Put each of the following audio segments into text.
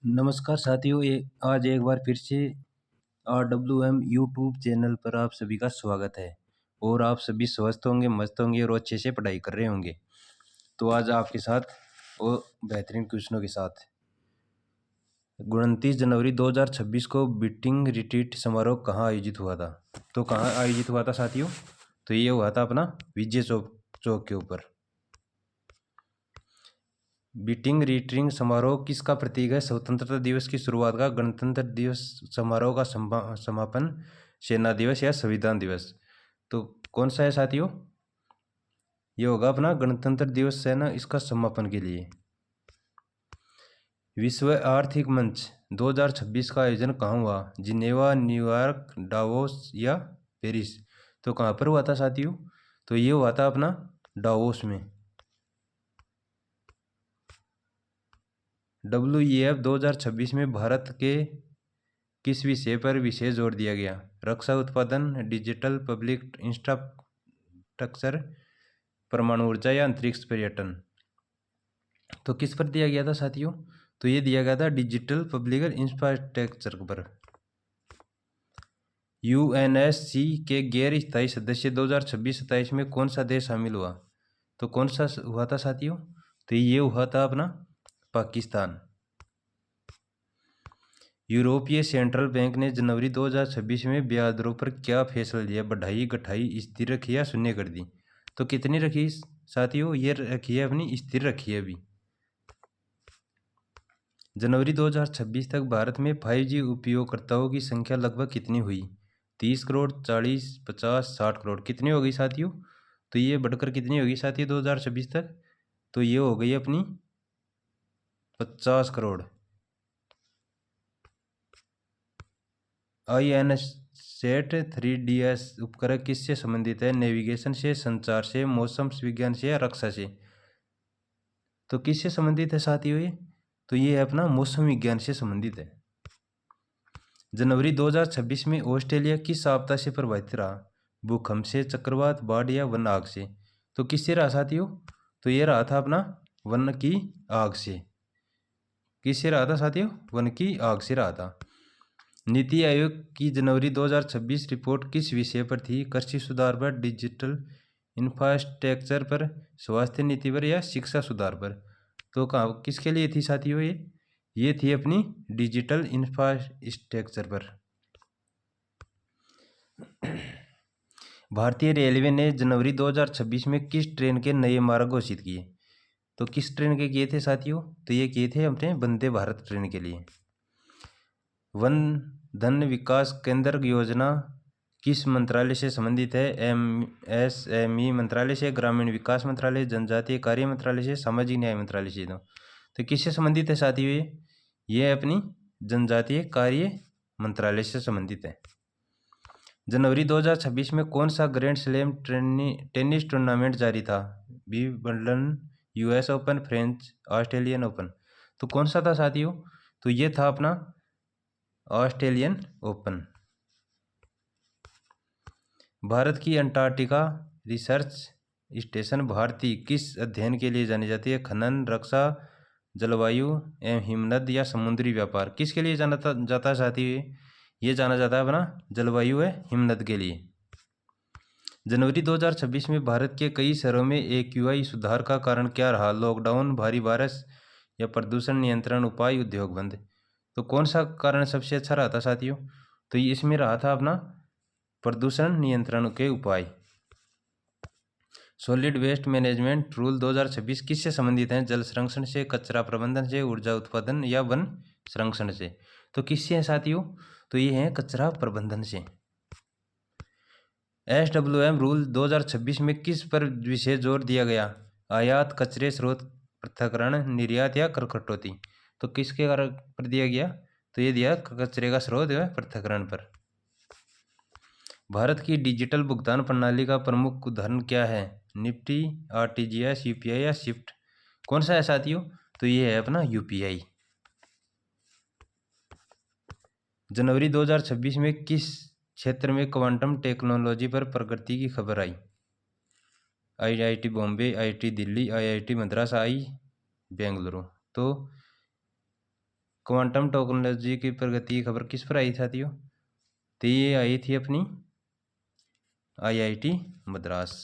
नमस्कार साथियों, ये आज एक बार फिर से RWM यूट्यूब चैनल पर आप सभी का स्वागत है। और आप सभी स्वस्थ होंगे, मस्त होंगे और अच्छे से पढ़ाई कर रहे होंगे। तो आज आपके साथ वो बेहतरीन क्वेश्चनों के साथ 29 जनवरी 2026 को बीटिंग रिट्रीट समारोह कहाँ आयोजित हुआ था? तो कहाँ आयोजित हुआ था साथियों? तो ये हुआ था अपना विजय चौक के ऊपर। बीटिंग रिट्रीट समारोह किसका प्रतीक है? स्वतंत्रता दिवस की शुरुआत का, गणतंत्र दिवस समारोह का समापन, सेना दिवस या संविधान दिवस? तो कौन सा है साथियों? ये होगा अपना गणतंत्र दिवस है ना, इसका समापन के लिए। विश्व आर्थिक मंच 2026 का आयोजन कहाँ हुआ? जिनेवा, न्यूयॉर्क, डावोस या पेरिस? तो कहाँ पर हुआ था साथियों? तो ये हुआ था अपना डावोस में। WEF 2026 में भारत के किस विषय पर विशेष जोर दिया गया? रक्षा उत्पादन, डिजिटल पब्लिक इंफ्रास्ट्रक्चर, परमाणु ऊर्जा या अंतरिक्ष पर्यटन? तो किस पर दिया गया था साथियों? तो ये दिया गया था डिजिटल पब्लिक इंफ्रास्ट्रक्चर पर। UNSC के गैर स्थायी सदस्य 2026-27 में कौन सा देश शामिल हुआ? तो कौन सा हुआ था साथियों? तो ये हुआ था अपना पाकिस्तान। यूरोपीय सेंट्रल बैंक ने जनवरी 2026 में ब्याज दरों पर क्या फैसला लिया? बढ़ाई, घटाई, स्थिर रखी या शून्य कर दी? तो कितनी रखी साथियों? ये रखी है अपनी स्थिर रखी है अभी। जनवरी 2026 तक भारत में 5G उपयोगकर्ताओं की संख्या लगभग कितनी हुई? 30 करोड़, 40, 50, 60 करोड़? कितनी हो गई साथियों? तो ये बढ़कर कितनी होगी साथियों 2026 तक? तो ये हो गई अपनी 50 करोड़। INSAT 3DS उपग्रह किससे संबंधित है? नेविगेशन से, संचार से, मौसम विज्ञान से या रक्षा से? तो किससे संबंधित है साथियों ये? तो ये है अपना मौसम विज्ञान से संबंधित है। जनवरी 2026 में ऑस्ट्रेलिया किस आपदा से प्रभावित रहा? भूकंप से, चक्रवात, बाढ़ या वन आग से? तो किससे रहा साथियों? तो ये रहा था अपना वन की आग से। किससे रहा था साथियों? वन की आग से रहा था। नीति आयोग की जनवरी 2026 रिपोर्ट किस विषय पर थी? कृषि सुधार पर, डिजिटल इंफ्रास्ट्रक्चर पर, स्वास्थ्य नीति पर या शिक्षा सुधार पर? तो कहाँ किसके लिए थी साथियों ये थी अपनी डिजिटल इंफ्रास्ट्रक्चर पर। भारतीय रेलवे ने जनवरी 2026 में किस ट्रेन के नए मार्ग घोषित किए? तो किस ट्रेन के किए थे साथियों? तो ये किए थे अपने वंदे भारत ट्रेन के लिए। वन धन विकास केंद्र योजना किस मंत्रालय से संबंधित है? MSME मंत्रालय से, ग्रामीण विकास मंत्रालय, जनजातीय कार्य मंत्रालय से, सामाजिक न्याय मंत्रालय से? तो किससे संबंधित है साथियों ये अपनी जनजातीय कार्य मंत्रालय से संबंधित है। जनवरी 2026 में कौन सा ग्रैंड स्लैम टेनिस टूर्नामेंट जारी था? Wimbledon, US open, French, Australian open? तो कौन सा था साथियों? तो ये था अपना ऑस्ट्रेलियन ओपन। भारत की अंटार्कटिका रिसर्च स्टेशन भारती किस अध्ययन के लिए जानी जाती है? खनन, रक्षा, जलवायु एवं हिमनद या समुद्री व्यापार? किसके लिए जाना जाता है साथियों? ये जाना जाता है अपना जलवायु है हिमनद के लिए। जनवरी 2026 में भारत के कई शहरों में AQI सुधार का कारण क्या रहा? लॉकडाउन, भारी बारिश या प्रदूषण नियंत्रण उपाय, उद्योग बंद? तो कौन सा कारण सबसे अच्छा रहा था साथियों? तो इसमें रहा था अपना प्रदूषण नियंत्रण के उपाय। सॉलिड वेस्ट मैनेजमेंट रूल 2026 किससे संबंधित हैं? जल संरक्षण से, कचरा प्रबंधन से, ऊर्जा उत्पादन या वन संरक्षण से? तो किससे है साथियों? तो ये है कचरा प्रबंधन से। SWM रूल 2026 में किस पर विशेष जोर दिया गया? आयात, कचरे स्रोत पृथक्करण, निर्यात या कर कटौती? तो किसके पर दिया गया? तो ये दिया कचरे का स्रोत या पृथक्करण पर। भारत की डिजिटल भुगतान प्रणाली का प्रमुख उदाहरण क्या है? निफ्टी, RTGS, UPI या SWIFT? कौन सा है साथियों? तो ये है अपना UPI। जनवरी 2026 में किस क्षेत्र में क्वांटम टेक्नोलॉजी पर प्रगति की खबर आई? IIT Bombay, IIT Delhi, IIT Madras, Bengaluru? तो क्वांटम टेक्नोलॉजी की प्रगति की खबर किस पर आई साथियों? तो ये आई थी अपनी IIT मद्रास।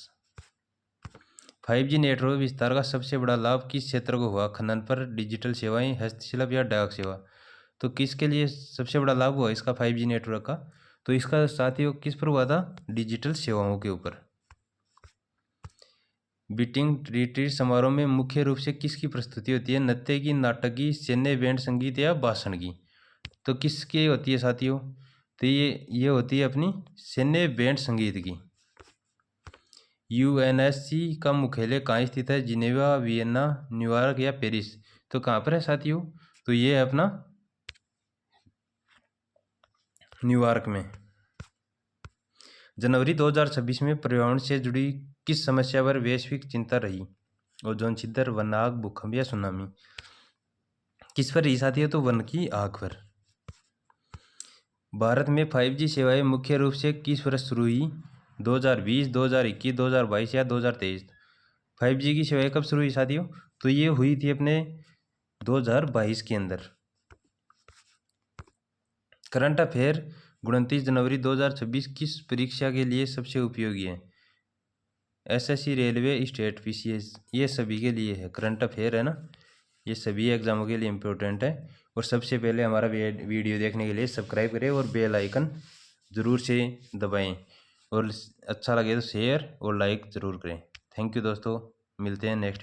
5G नेटवर्क विस्तार का सबसे बड़ा लाभ किस क्षेत्र को हुआ? खनन पर, डिजिटल सेवाएं, हस्तशिल्प या डाक सेवा। तो किसके लिए सबसे बड़ा लाभ हुआ इसका 5G नेटवर्क का? तो इसका साथियों किस पर हुआ था? डिजिटल सेवाओं के ऊपर। बीटिंग रिट्रीट समारोह में मुख्य रूप से किसकी प्रस्तुति होती है? नृत्य की, नाटक की, सैन्य बैंड संगीत या भाषण की। तो किसकी होती है साथियों? तो ये होती है अपनी सैन्य बैंड संगीत की। UNSC का मुख्यालय कहाँ स्थित है? जिनेवा, वियना, न्यूयॉर्क या पेरिस। तो कहाँ पर है साथियों? तो ये है अपना न्यूयॉर्क में। जनवरी 2026 में पर्यावरण से जुड़ी किस समस्या पर वैश्विक चिंता रही? ओजोन छिद्र, वन आग, भूकंप या सुनामी। किस पर रही साथियों? तो वन की आग पर। भारत में 5G सेवाएं मुख्य रूप से किस वर्ष शुरू हुई? 2020, 2021, 2022 या 2023। 5G की सेवाएं कब शुरू हुई साथियों? तो ये हुई थी अपने 2022 के अंदर। करंट अफेयर 29 जनवरी 2026 किस परीक्षा के लिए सबसे उपयोगी है? SSC, railway, state, PCS। ये सभी के लिए है। करंट अफेयर है ना, ये सभी एग्जामों के लिए इम्पोर्टेंट है। और सबसे पहले हमारा वीडियो देखने के लिए सब्सक्राइब करें और बेल आइकन ज़रूर से दबाएं, और अच्छा लगे तो शेयर और लाइक ज़रूर करें। थैंक यू दोस्तों, मिलते हैं नेक्स्ट।